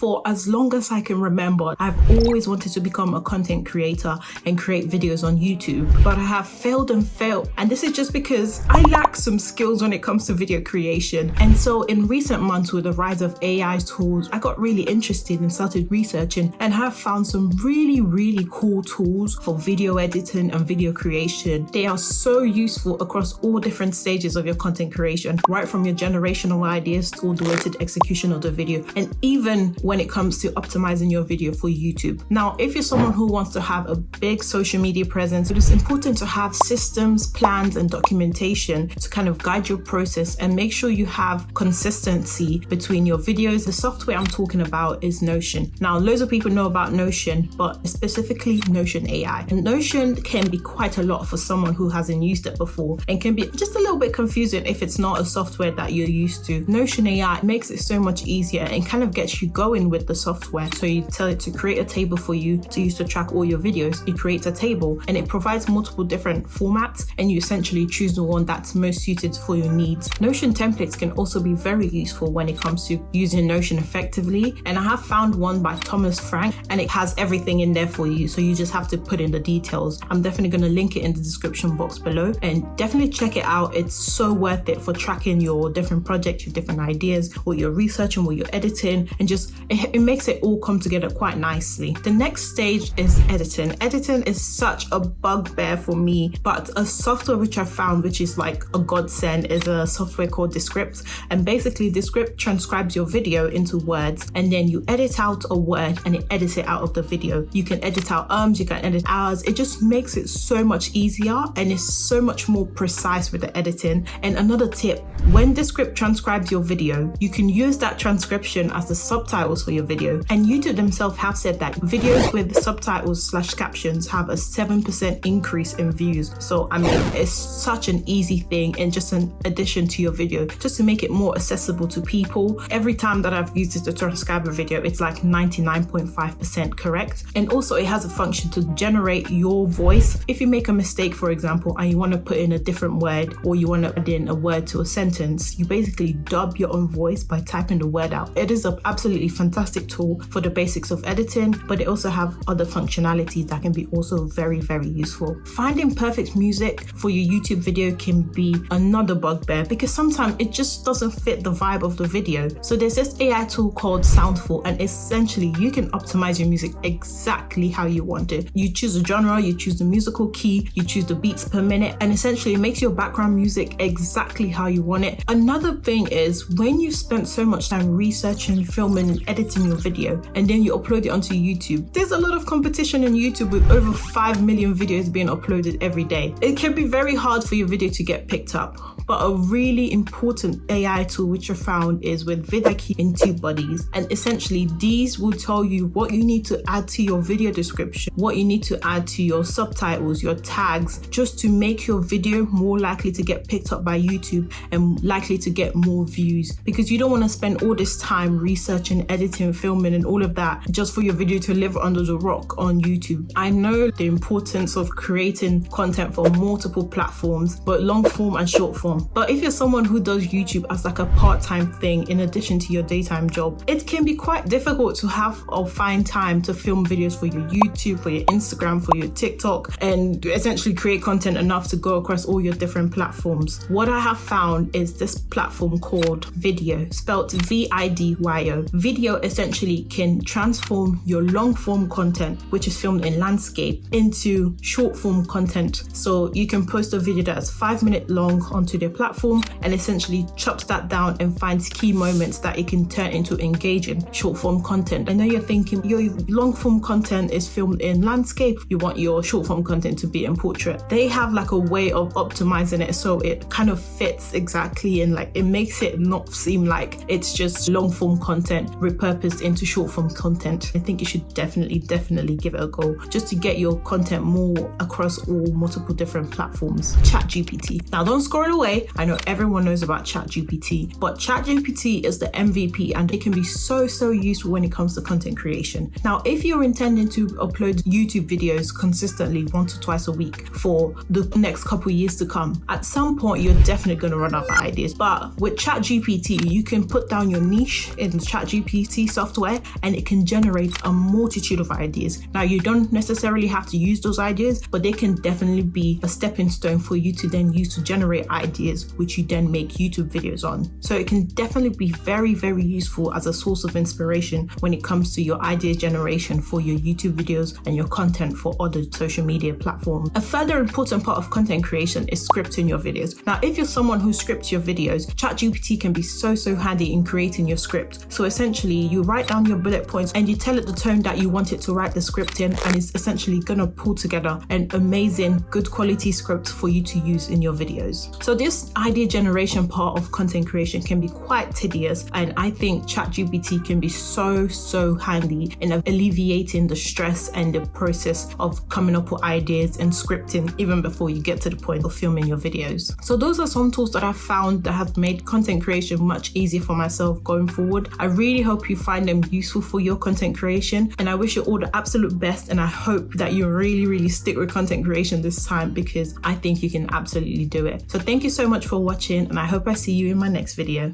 For as long as I can remember, I've always wanted to become a content creator and create videos on YouTube, but I have failed and failed. And this is just because I lack some skills when it comes to video creation. And so in recent months, with the rise of AI tools, I got really interested and started researching and have found some really cool tools for video editing and video creation. They are so useful across all different stages of your content creation, right from your generational ideas all the way to the execution of the video, and even when it comes to optimizing your video for YouTube. Now, if you're someone who wants to have a big social media presence, it is important to have systems, plans, and documentation to kind of guide your process and make sure you have consistency between your videos. The software I'm talking about is Notion. Now, loads of people know about Notion, but specifically Notion AI. And Notion can be quite a lot for someone who hasn't used it before and can be just a little bit confusing if it's not a software that you're used to. Notion AI makes it so much easier and kind of gets you going with the software. So you tell it to create a table for you to use to track all your videos. It creates a table and it provides multiple different formats, and you essentially choose the one that's most suited for your needs. Notion templates can also be very useful when it comes to using Notion effectively. And I have found one by Thomas Frank, and it has everything in there for you. So you just have to put in the details. I'm definitely going to link it in the description box below, and definitely check it out. It's so worth it for tracking your different projects, your different ideas, what you're researching, what you're editing, and just it makes it all come together quite nicely. The next stage is editing. Editing is such a bugbear for me, but a software which I found, which is like a godsend, is a software called Descript. And basically Descript transcribes your video into words, and then you edit out a word and it edits it out of the video. You can edit out you can edit hours. It just makes it so much easier and it's so much more precise with the editing. And another tip, when Descript transcribes your video, you can use that transcription as the subtitles for your video. And YouTube themselves have said that videos with subtitles/captions have a 7% increase in views. So I mean, it's such an easy thing and just an addition to your video, just to make it more accessible to people. Every time that I've used it to transcribe a video, it's like 99.5% correct. And also it has a function to generate your voice. If you make a mistake, for example, and you want to put in a different word, or you want to add in a word to a sentence, you basically dub your own voice by typing the word out. It is an absolutely fantastic tool for the basics of editing, but it also have other functionalities that can be also very useful. Finding perfect music for your YouTube video can be another bugbear, because sometimes it just doesn't fit the vibe of the video. So there's this AI tool called Soundful, and essentially you can optimize your music exactly how you want it. You choose a genre, you choose the musical key, you choose the beats per minute, and essentially it makes your background music exactly how you want it. Another thing is, when you've spent so much time researching, filming, and editing your video, and then you upload it onto YouTube, there's a lot of competition on YouTube with over 5 million videos being uploaded every day. It can be very hard for your video to get picked up. But a really important AI tool which I found is with vidIQ and TubeBuddies. And essentially these will tell you what you need to add to your video description, what you need to add to your subtitles, your tags, just to make your video more likely to get picked up by YouTube and likely to get more views. Because you don't want to spend all this time researching, editing, filming, and all of that just for your video to live under the rock on YouTube. I know the importance of creating content for multiple platforms, but long form and short form. But if you're someone who does YouTube as like a part-time thing in addition to your daytime job, it can be quite difficult to have or find time to film videos for your YouTube, for your Instagram, for your TikTok, and essentially create content enough to go across all your different platforms. What I have found is this platform called Video, spelled VIDYO. Video essentially can transform your long form content, which is filmed in landscape, into short form content. So you can post a video that's 5 minutes long onto their platform and essentially chops that down and finds key moments that it can turn into engaging short form content. I know you're thinking your long form content is filmed in landscape, you want your short form content to be in portrait. They have like a way of optimizing it so it kind of fits exactly, and like it makes it not seem like it's just long form content repurposed into short form content. I think you should definitely give it a go just to get your content more across all multiple different platforms. ChatGPT. Now don't scroll away. I know everyone knows about ChatGPT, but ChatGPT is the MVP and it can be so useful when it comes to content creation. Now, if you're intending to upload YouTube videos consistently 1 to 2 a week for the next couple years to come, at some point you're definitely going to run out of ideas. But with ChatGPT, you can put down your niche in ChatGPT ChatGPT software and it can generate a multitude of ideas. Now, you don't necessarily have to use those ideas, but they can definitely be a stepping stone for you to then use to generate ideas, which you then make YouTube videos on. So it can definitely be very, very useful as a source of inspiration when it comes to your idea generation for your YouTube videos and your content for other social media platforms. A further important part of content creation is scripting your videos. Now, if you're someone who scripts your videos, ChatGPT can be so handy in creating your script. So essentially, you write down your bullet points and you tell it the tone that you want it to write the script in, and it's essentially gonna pull together an amazing, good quality script for you to use in your videos. So this idea generation part of content creation can be quite tedious, and I think ChatGPT can be so handy in alleviating the stress and the process of coming up with ideas and scripting even before you get to the point of filming your videos. So those are some tools that I've found that have made content creation much easier for myself going forward. I really hope you find them useful for your content creation, and I wish you all the absolute best, and I hope that you really stick with content creation this time, because I think you can absolutely do it. So thank you so much for watching, and I hope I see you in my next video.